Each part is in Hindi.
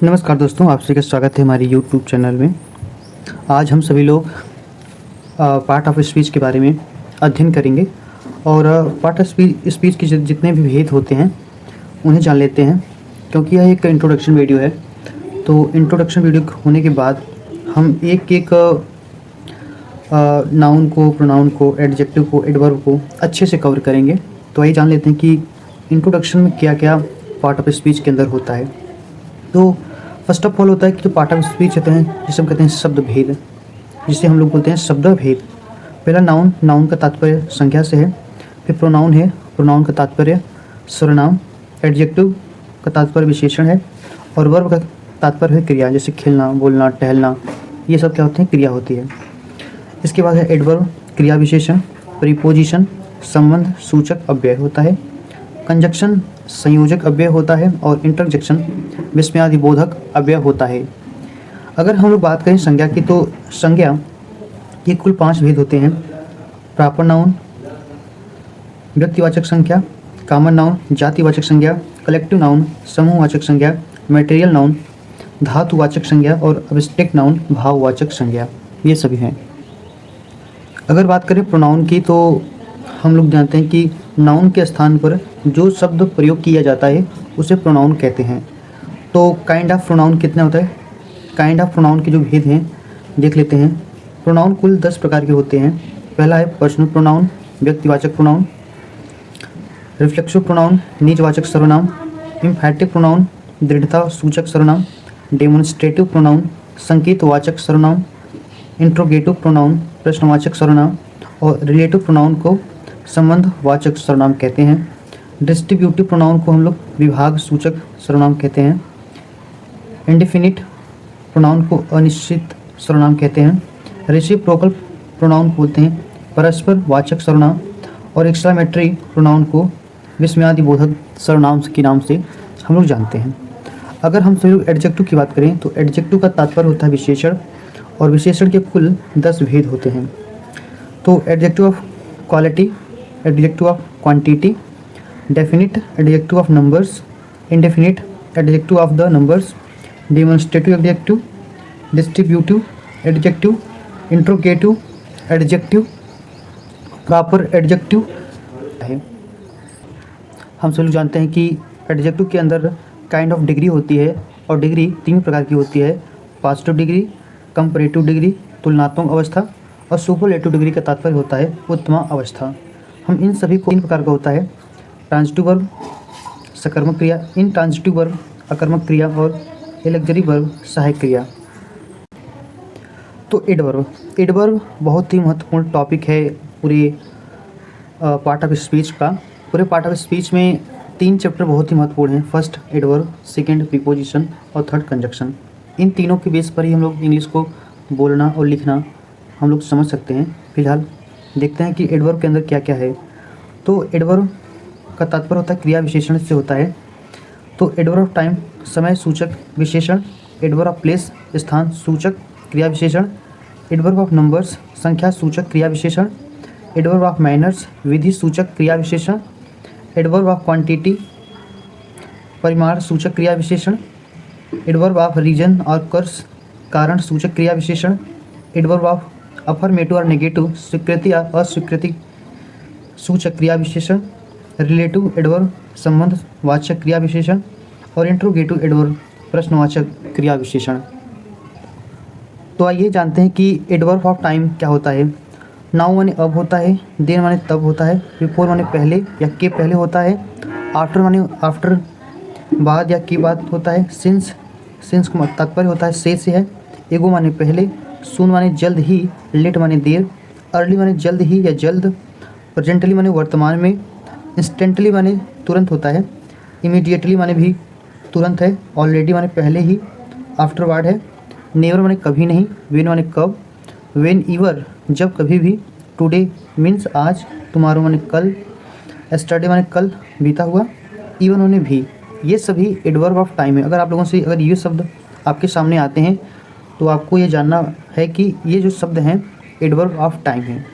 नमस्कार दोस्तों, आप सभी का स्वागत है हमारे YouTube चैनल में। आज हम सभी लोग पार्ट ऑफ स्पीच के बारे में अध्ययन करेंगे और पार्ट ऑफ स्पीच के जितने भी भेद होते हैं उन्हें जान लेते हैं। क्योंकि यह एक इंट्रोडक्शन वीडियो है, तो इंट्रोडक्शन वीडियो होने के बाद हम एक नाउन को, प्रोनाउन को, एडजेक्टिव को, एडवर्ब को अच्छे से कवर करेंगे। तो आइए जान लेते हैं कि इंट्रोडक्शन में क्या क्या पार्ट ऑफ स्पीच के अंदर होता है। तो फर्स्ट ऑफ ऑल होता है कि जो पार्ट ऑफ स्पीच होते हैं जिसे हम कहते हैं शब्द भेद, जिसे हम लोग बोलते हैं शब्द भेद। पहला नाउन, नाउन का तात्पर्य संज्ञा से है। फिर प्रोनाउन है, प्रोनाउन का तात्पर्य सर्वनाम। एडजेक्टिव का तात्पर्य विशेषण है। और वर्ब का तात्पर्य है क्रिया, जैसे खेलना, बोलना, टहलना, ये सब क्या होते हैं, क्रिया होती है। इसके बाद है एडवर्ब, क्रिया विशेषण। प्रीपोजिशन, संबंध सूचक अव्यय होता है। कंजक्शन, संयोजक अव्यय होता है। और इंटरजेक्शन, विस्मयादिबोधक अव्यय होता है। अगर हम लोग बात करें संज्ञा की, तो संज्ञा के कुल 5 भेद होते हैं। प्रॉपर नाउन, व्यक्तिवाचक संज्ञा, कॉमन नाउन, जातिवाचक संज्ञा, कलेक्टिव नाउन, समूहवाचक संज्ञा, मटेरियल नाउन, धातुवाचक संज्ञा और एब्स्ट्रैक्ट नाउन, भाववाचक संज्ञा, ये सभी हैं। अगर बात करें प्रोनाउन की, तो हम लोग जानते हैं कि नाउन के स्थान पर जो शब्द प्रयोग किया जाता है उसे प्रोनाउन कहते हैं। तो काइंड ऑफ प्रोनाउन कितने होता है, काइंड ऑफ प्रोनाउन के जो भेद हैं देख लेते हैं। प्रोनाउन कुल 10 प्रकार के होते हैं। पहला है पर्सनल प्रोनाउन, व्यक्तिवाचक प्रोनाउन। रिफ्लेक्सिव प्रोनाउन, निजवाचक सर्वनाम। एम्फैटिक प्रोनाउन, दृढ़ता सूचक सर्वनाम। डेमोन्स्ट्रेटिव प्रोनाउन, संकेतवाचक सर्वनाम। इंट्रोगेटिव प्रोनाउन, प्रश्नवाचक सर्वनाम। और रिलेटिव प्रोनाउन को संबंधवाचक सर्वनाम कहते हैं। डिस्ट्रीब्यूटिव प्रोनाउन को हम लोग विभाग सूचक सर्वनाम कहते हैं। इंडेफिनिट प्रोनाउन को अनिश्चित सर्वनाम कहते हैं। रेसिप्रोकल प्रोनाउन को बोलते हैं परस्पर वाचक सर्वनाम। और एक्सक्लेमेटरी प्रोनाउन को विस्मयादिबोधक सर्वनाम के नाम से हम लोग जानते हैं। अगर हम सभी लोग एडजेक्टिव की बात करें, तो एडजेक्टिव का तात्पर्य होता है विशेषण। और विशेषण के कुल 10 भेद होते हैं। तो adjective of quality, adjective of quantity, definite, adjective of numbers, indefinite, adjective of the numbers, demonstrative adjective, distributive adjective, interrogative adjective, proper adjective है। हम सब लोग जानते हैं कि एडजेक्टिव के अंदर काइंड ऑफ डिग्री होती है। और डिग्री 3 प्रकार की होती है। पॉजिटिव डिग्री, कंपैरेटिव डिग्री, तुलनात्मक अवस्था। और सुपरलेटिव डिग्री का तात्पर्य होता है उत्तम अवस्था। हम इन सभी को 3 प्रकार का होता है। ट्रांजिटिव वर्ब, सकर्मक क्रिया, इनट्रांजिटिव वर्ब, अकर्मक क्रिया। और एलेक्जरी वर्ब, सहायक क्रिया। तो एडवर्ब, एडवर्ब बहुत ही महत्वपूर्ण टॉपिक है पूरे पार्ट ऑफ स्पीच का। पूरे पार्ट ऑफ स्पीच में 3 चैप्टर बहुत ही महत्वपूर्ण हैं। फर्स्ट एडवर्ब, सेकंड प्रीपोजिशन और थर्ड कंजक्शन। इन तीनों के बेस पर ही हम लोग इंग्लिश को बोलना और लिखना हम लोग समझ सकते हैं। फिलहाल देखते हैं कि एडवर्ब के अंदर क्या क्या है। तो एडवर्ब का तात्पर्य होता है क्रिया विशेषण से होता है। तो एडवर्ब ऑफ टाइम, समय सूचक विशेषण। एडवर्ब ऑफ प्लेस, स्थान सूचक क्रिया विशेषण। एडवर्ब ऑफ नंबर्स, संख्या सूचक क्रिया विशेषण। एडवर्ब ऑफ मैनर्स, विधि सूचक क्रिया विशेषण। एडवर्ब ऑफ क्वांटिटी, परिमाण सूचक क्रिया विशेषण। एडवर्ब ऑफ रीजन और कर्स, कारण सूचक क्रिया विशेषण। एडवर्ब ऑफ अफर्मेटिव और नेगेटिव, स्वीकृति या अस्वीकृति सूचक क्रिया विशेषण। रिलेटिव एडवर्ब, संबंध वाचक क्रिया विशेषण। और इंट्रोगेटिव एडवर्ब, प्रश्नवाचक क्रिया विशेषण। तो आइए जानते हैं कि एडवर्ब ऑफ टाइम क्या होता है। नाउ माने अब होता है। देन माने तब होता है। बिफोर माने पहले या के पहले होता है। आफ्टर माने आफ्टर, बाद या के बाद होता है। सिंस, सिंस का तात्पर्य होता है से है। एगो माने पहले। सून माने जल्द ही। लेट माने देर। अर्ली माने जल्द ही या जल्द। प्रेजेंटली माने वर्तमान में। इंस्टेंटली माने तुरंत होता है। इमीडिएटली माने भी तुरंत है। ऑलरेडी माने पहले ही। आफ्टरवर्ड है। नेवर माने कभी नहीं। वेन माने कब। वेन ईवर, जब कभी भी। टुडे मीन्स आज। टुमारो माने कल। एस्टरडे माने कल बीता हुआ। इवन माने भी। ये सभी एडवर्ब ऑफ टाइम है। अगर आप लोगों से अगर ये शब्द आपके सामने आते हैं तो आपको ये जानना है कि ये जो शब्द हैं एडवर्ब ऑफ टाइम है।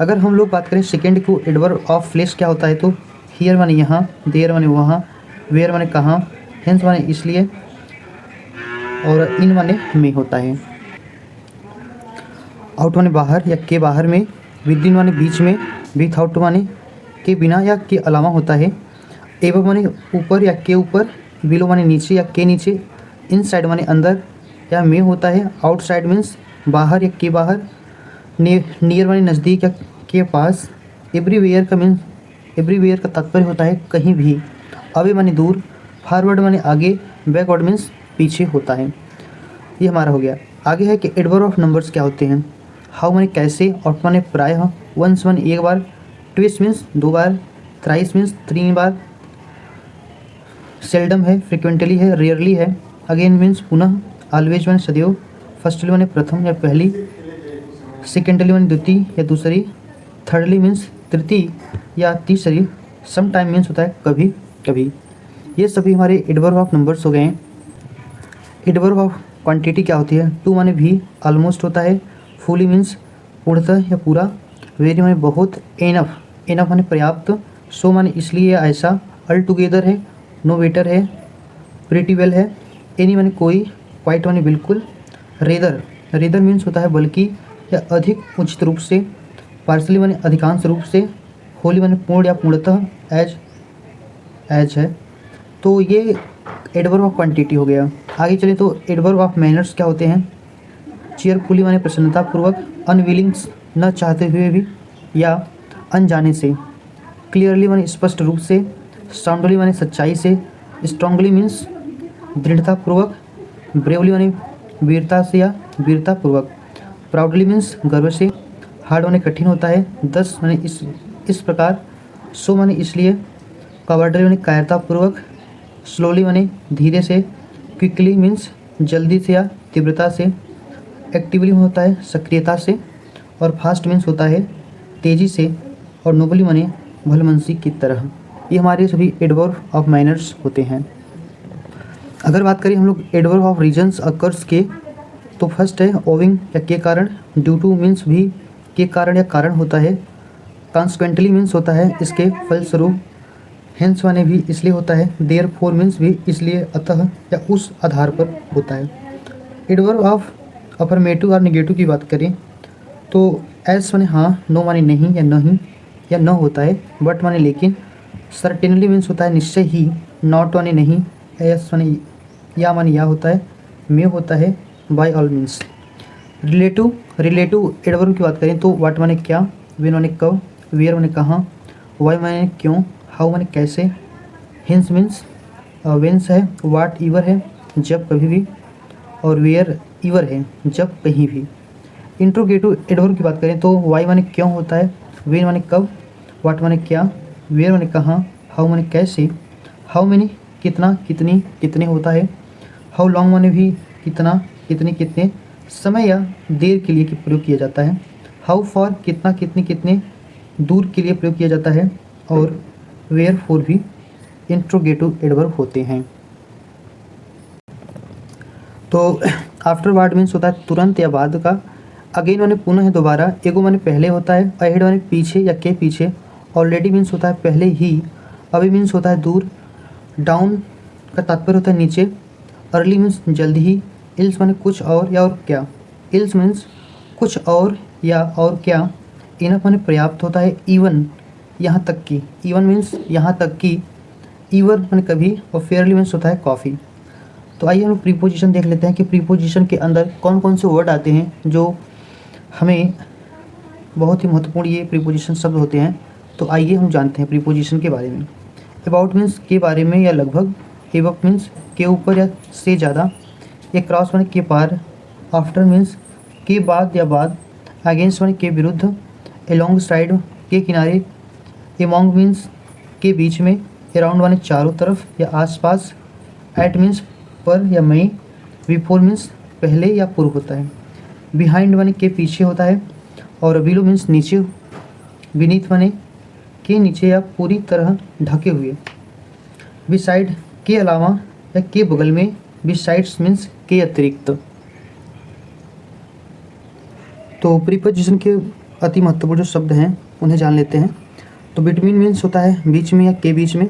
अगर हम लोग बात करें सेकेंड को, एडवर्ब ऑफ प्लेस क्या होता है, तो हियर माने यहाँ, देयर माने वहाँ, वेयर माने कहाँ, हेंस माने इसलिए, और इन माने में होता है। आउट माने बाहर या के बाहर में, विद इन माने बीच में, विथआउट माने के बिना या के अलावा होता है। एबव माने ऊपर या के ऊपर, बिलो माने नीचे या के नीचे, इनसाइड माने अंदर या में होता है। आउटसाइड मीन्स बाहर या के बाहर, नियर माने नज़दीक या के पास। एवरीवेयर का मीन्स, एवरीवेयर का तात्पर्य होता है कहीं भी। अवे माने दूर, फॉरवर्ड माने आगे, बैकवर्ड मीन्स पीछे होता है। ये हमारा हो गया। आगे है कि एडवर्ब ऑफ नंबर्स क्या होते हैं। हाउ माने कैसे, ऑफ माने प्रायः, वंस माने एक बार, ट्विस मीन्स दो बार, थ्राइस मीन्स तीन बार, सेल्डम है, फ्रिक्वेंटली है, रेयरली है, अगेन मीन्स पुनः, ऑलवेज माने सदैव, फर्स्टली माने प्रथम या पहली, सेकेंडली माने द्वितीय या दूसरी, थर्डली मीन्स तृतीय या तीसरी, सम टाइम मीन्स होता है कभी कभी। ये सभी हमारे एडवर्ब ऑफ नंबर्स हो गए हैं। एडवर्ब ऑफ क्वांटिटी क्या होती है। टू माने भी, ऑलमोस्ट होता है, फुली मीन्स पूर्णतः या पूरा, वेरी माने बहुत, एनफ, एनफ माने पर्याप्त, सो माने इसलिए या ऐसा, अल टुगेदर है, नो बेटर है, प्रीटी वेल है, एनी माने कोई, क्वाइट माने बिल्कुल, रेदर, रेदर मीन्स होता है बल्कि या अधिक उचित रूप से, पार्सली माने अधिकांश रूप से, होली माने पूर्ण या पूर्णतः, एज है। तो ये एडवर्ब ऑफ क्वांटिटी हो गया। आगे चले तो एडवर्ब ऑफ मैनर्स क्या होते हैं। चेयरफुली माने प्रसन्नतापूर्वक, अनविलिंग्स न चाहते हुए भी या अनजाने से, क्लियरली माने स्पष्ट रूप से, साउंडली माने सच्चाई से, स्ट्रांगली मीन्स दृढ़तापूर्वक, ब्रेवली माने वीरता से या वीरतापूर्वक, प्राउडली मीन्स गर्व से, हार्ड माने कठिन होता है, दस माने इस प्रकार, सो माने इसलिए, कावर्डली माने कायरतापूर्वक, स्लोली माने धीरे से, क्विकली मीन्स जल्दी से या तीव्रता से, एक्टिवली होता है सक्रियता से, और फास्ट मीन्स होता है तेज़ी से, और नोबली माने भलमनसी की तरह। ये हमारे सभी एडवर्ब ऑफ मैनर्स होते हैं। अगर बात करें हम लोग एडवर्ब ऑफ रीजन्स अकर्स के, तो फर्स्ट है ओविंग या के कारण, ड्यू टू मीन्स भी के कारण या कारण होता है, कॉन्सिक्वेंटली मीन्स होता है इसके फलस्वरूप, हेंस माने भी इसलिए होता है, देयर फोर मीन्स भी इसलिए, अतः या उस आधार पर होता है। एडवर्ब ऑफ अफर्मेटिव और निगेटिव की बात करें तो एस माने हाँ, नो माने नहीं या नहीं या न होता है, बट माने लेकिन, सर्टेनली मीन्स होता है निश्चय ही, नॉट माने नहीं, एस माने या होता है, मे होता है, by all means. Relative, relative adverb की बात करें तो वाट माने क्या, वेन माने कब, वेयर माने कहाँ, वाई माने क्यों, हाउ माने कैसे, हिंस मीन्स वेंस है, वाट ईवर है जब कभी भी, और वेयर ईवर है जब कहीं भी। इंट्रोगेटिव एडवर्ब की बात करें तो वाई माने क्यों होता है, वेन माने कब, वाट माने क्या, वेयर माने कहाँ, हाउ माने कैसे, हाउ माने कितना, कितनी, कितने होता है, हाउ लॉन्ग माने भी कितना, कितने, कितने समय या देर के लिए प्रयोग किया जाता है, हाउ फॉर कितना, कितने, कितने दूर के लिए प्रयोग किया जाता है, और वेयर फोर भी इंट्रोगेटिव एडवर्ब होते हैं। तो आफ्टर वर्ड मीन्स होता है तुरंत या बाद का, अगेन माने पुनः है दोबारा, एगो माने पहले होता है, अहेड माने पीछे या के पीछे, ऑलरेडी मीन्स होता है पहले ही, अवे मीन्स होता है दूर, डाउन का तात्पर्य होता है नीचे, अर्ली मीन्स जल्दी ही, इल्स माने कुछ और या और क्या, इल्स मीन्स कुछ और या और क्या, इनफ माने पर्याप्त होता है, इवन यहाँ तक की, इवन मीन्स यहाँ तक की, ईवर माने कभी, और फेयरली मीन्स होता है कॉफ़ी। तो आइए हम प्रीपोजिशन देख लेते हैं कि प्रीपोजिशन के अंदर कौन कौन से वर्ड आते हैं जो हमें बहुत ही महत्वपूर्ण ये प्रीपोजिशन शब्द होते हैं। तो आइए हम जानते हैं प्रीपोजिशन के बारे में। अबाउट मीन्स के बारे में या लगभग, एबव मीन्स के ऊपर या से ज़्यादा, एक क्रॉस माने के पार, आफ्टर मीन्स के बाद या बाद, अगेंस्ट माने के विरुद्ध, एलोंग साइड के किनारे, एमोंग मीन्स के बीच में, अराउंड माने चारों तरफ या आसपास, एट मीन्स पर या में, बिफोर मीन्स पहले या पूर्व होता है, बिहाइंड माने के पीछे होता है, और बिलो मीन्स नीचे, बीनीथ माने के नीचे या पूरी तरह ढके हुए, बिसाइड के अलावा या के बगल में, बिसाइड्स मीन्स के अतिरिक्त। तो प्रीपोजिशन के अति महत्वपूर्ण जो शब्द हैं उन्हें जान लेते हैं। तो बिटवीन मीन्स होता है बीच में या के बीच में,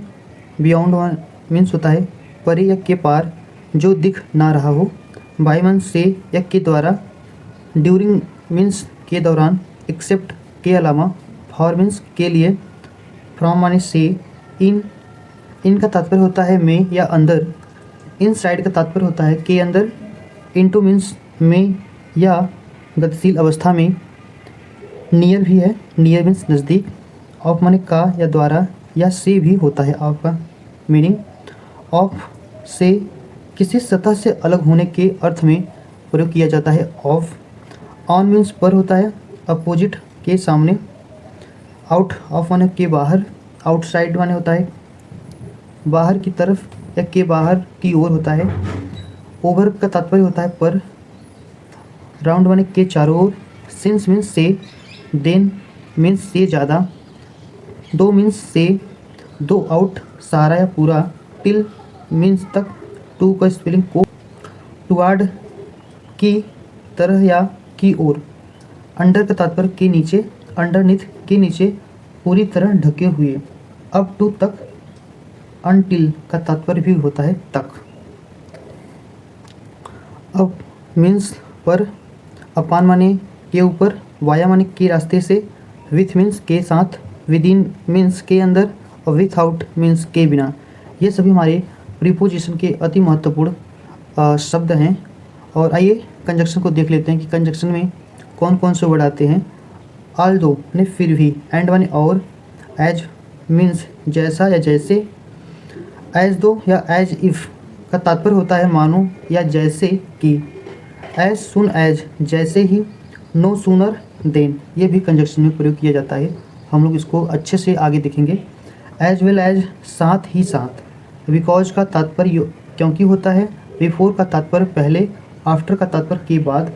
बियॉन्ड मीन्स होता है परे या के पार, जो दिख ना रहा हो, बाय मीन्स से या के द्वारा, ड्यूरिंग मीन्स के दौरान, एक्सेप्ट के अलावा, फॉर मीन्स के लिए, फ्रॉम माने से, इन का तात्पर्य होता है में या अंदर, इन साइड का तात्पर्य होता है के अंदर, इनटू मीन्स में या गतिशील अवस्था में, नियर भी है, नियर मीन्स नज़दीक, ऑफ माने का या द्वारा या से भी होता है ऑफ का मीनिंग, ऑफ से किसी सतह से अलग होने के अर्थ में प्रयोग किया जाता है ऑफ, ऑन मीन्स पर होता है, अपोजिट के सामने, आउट ऑफ माने के बाहर, आउटसाइड माने होता है बाहर की तरफ या के बाहर की ओर होता है, ओवर का तात्पर्य होता है पर, राउंड माने के चारों ओर, सिंस मीन्स से, देन मीन्स से ज़्यादा, दो मीन्स से, दो आउट सारा या पूरा, टिल मीन्स तक, टू का स्पेलिंग को, टुवार्ड की तरह या की ओर, अंडर का तात्पर्य के नीचे, अंडरनीथ के नीचे, पूरी तरह ढके हुए, अप टू तक, अनटिल का तात्पर्य भी होता है तक, अप मीन्स पर, अपान माने के ऊपर, वाया माने के रास्ते से, विथ मीन्स के साथ, विद इन मीन्स के अंदर, और विथ आउट मीन्स के बिना। ये सभी हमारे प्रीपोजिशन के अति महत्वपूर्ण शब्द हैं। और आइए कंजक्शन को देख लेते हैं कि कंजक्शन में कौन कौन से वर्ड आते हैं। आल्दो ने फिर भी, एंड माने और, एज मीन्स जैसा या जैसे, एज दो या एज इफ़ का तात्पर्य होता है मानो या जैसे कि, एज सुन एज जैसे ही, नो सूनर देन ये भी कंजक्शन में प्रयोग किया जाता है। हम लोग इसको अच्छे से आगे देखेंगे। एज वेल एज साथ ही साथ, बिकॉज का तात्पर्य क्योंकि होता है, बिफोर का तात्पर्य पहले, आफ्टर का तात्पर्य के बाद,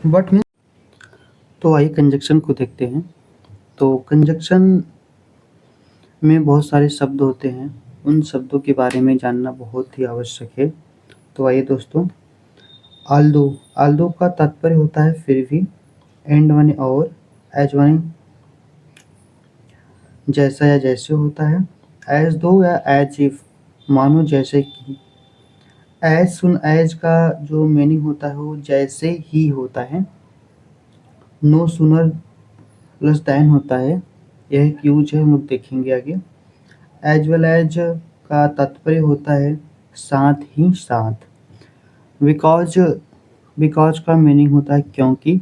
बट मीन्स। तो आइए कंजक्शन को देखते हैं। तो कंजक्शन में बहुत सारे शब्द होते हैं, उन शब्दों के बारे में जानना बहुत ही आवश्यक है। तो आइए दोस्तों, आल्दो, आल्दो का तात्पर्य होता है फिर भी, एंड माने और, एज माने जैसा या जैसे होता है, एज दो या एज इफ मानो जैसे कि, एज सुन एज का जो मीनिंग होता है वो जैसे ही होता है, नो सूनर प्लस दैन होता है, यह एक यूज है, हम लोग देखेंगे आगे। एज वेल एज का तात्पर्य होता है साथ ही साथ, बिकॉज, बिकॉज का मीनिंग होता है क्योंकि,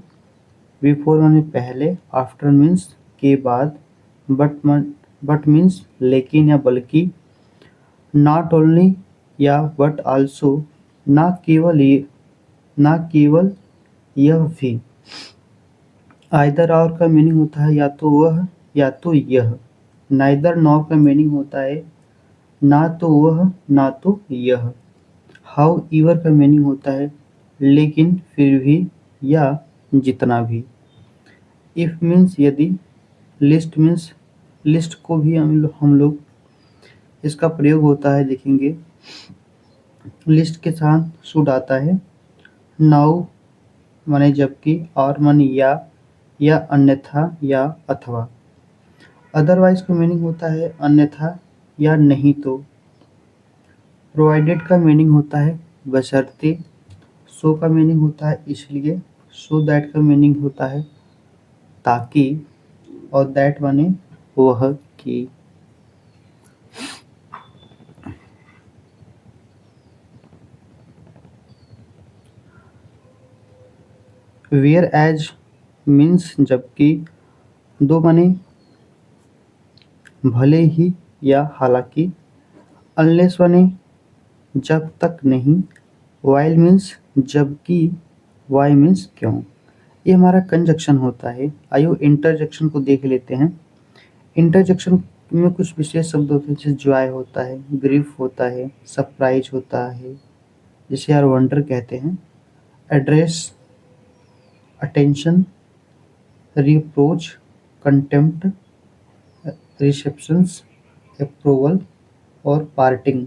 बिफोर माने पहले, आफ्टर मीन्स के बाद, बट मीन्स लेकिन या बल्कि, नॉट ओनली या बट आल्सो, ना केवल ये, ना केवल यह भी। आइदर और का मीनिंग होता है या तो वह या तो यह। नाइदर नॉर का मीनिंग होता है ना तो वह ना तो यह। हाउ ईवर का मीनिंग होता है लेकिन, फिर भी या जितना भी। इफ मीन्स यदि, लिस्ट मीन्स लिस्ट को भी हम लोग इसका प्रयोग होता है देखेंगे। लिस्ट के साथ शुड आता है। नाउ माने जबकि, और माने या अन्यथा या अथवा। अदरवाइज का मीनिंग होता है अन्यथा या नहीं तो। प्रोवाइडेड का मीनिंग होता है बशर्ते। सो का मीनिंग होता है इसलिए। सो दैट का मीनिंग होता है ताकि, और दैट माने वह कि। वेयर एज मीन्स जबकि, दो माने भले ही या हालांकि। अनलेस माने जब तक नहीं। वाइल मीन्स जबकि, वाई मीन्स क्यों। ये हमारा कंजक्शन होता है। आइए इंटरजेक्शन को देख लेते हैं। इंटरजेक्शन में कुछ विशेष शब्द होते हैं जैसे जॉय होता है, ग्रीफ होता है, सरप्राइज होता है, जिसे यार वंडर कहते हैं, address, attention, reproach, contempt, receptions, approval और पार्टिंग।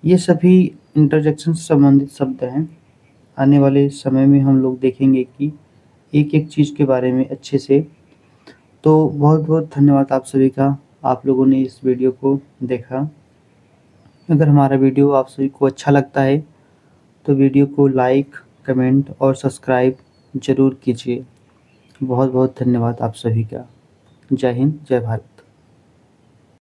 ये सभी इंटरजेक्शन से संबंधित शब्द हैं। आने वाले समय में हम लोग देखेंगे कि एक एक चीज़ के बारे में अच्छे से। तो बहुत बहुत धन्यवाद आप सभी का, आप लोगों ने इस वीडियो को देखा। अगर हमारा वीडियो आप सभी को अच्छा लगता है तो वीडियो को लाइक, कमेंट और सब्सक्राइब ज़रूर कीजिए। बहुत बहुत धन्यवाद आप सभी का। जय हिंद, जय भारत।